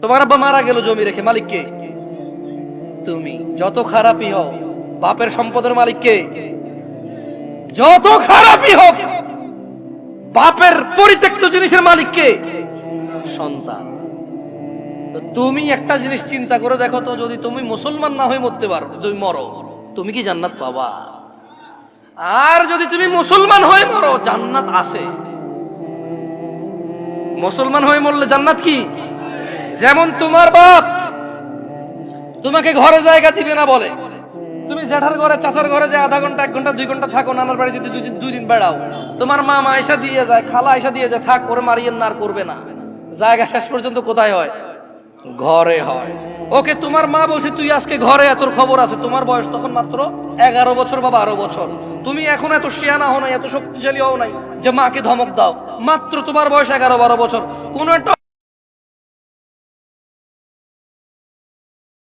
তোমার আব্বা মারা গেল জমি রেখে, মালিক কে? তুমি। যত খারাপই হও, বাপের সম্পদের মালিক কে? যত খারাপই হোক, বাপের পরিত্যক্ত জিনিসের মালিক কে? সন্তান। তো তুমি একটা জিনিস চিন্তা করে দেখো তো, যদি তুমি মুসলমান না হয়ে মরতে পারো, যদি মরো, তুমি কি জান্নাত পাবা? আর যদি তুমি মুসলমান হয়ে মরো, জান্নাত আছে। মুসলমান হয়ে মরলে জান্নাত কি? যেমন তোমার বাপ তোমাকে ঘরে জায়গা দিবে না বলে, তুমি জ্যাঠার ঘরে চাচার ঘরে যে আধা ঘন্টা 1 ঘন্টা 2 ঘন্টা থাকো, নানার বাড়ি যদি 2 দিন বেড়াও, তোমার মা আয়সা দিয়ে যায়, খালা আয়সা দিয়ে যায়, থাক ওরে মারিয়েন না, আর করবে না। জায়গা শেষ পর্যন্ত কোথায় হয়? ঘরে হয়। ওকে তোমার মা বলছে তুই আজকে ঘরে, তোর খবর আছে। তোমার বয়স তখন মাত্র 11 বছর বা 12 বছর। তুমি এখন এত শিয়ানা হও নাই, এত শক্তিশালী হও নাই যে মাকে ধমক দাও। মাত্র তোমার বয়স 11-12 বছর। কোন একটা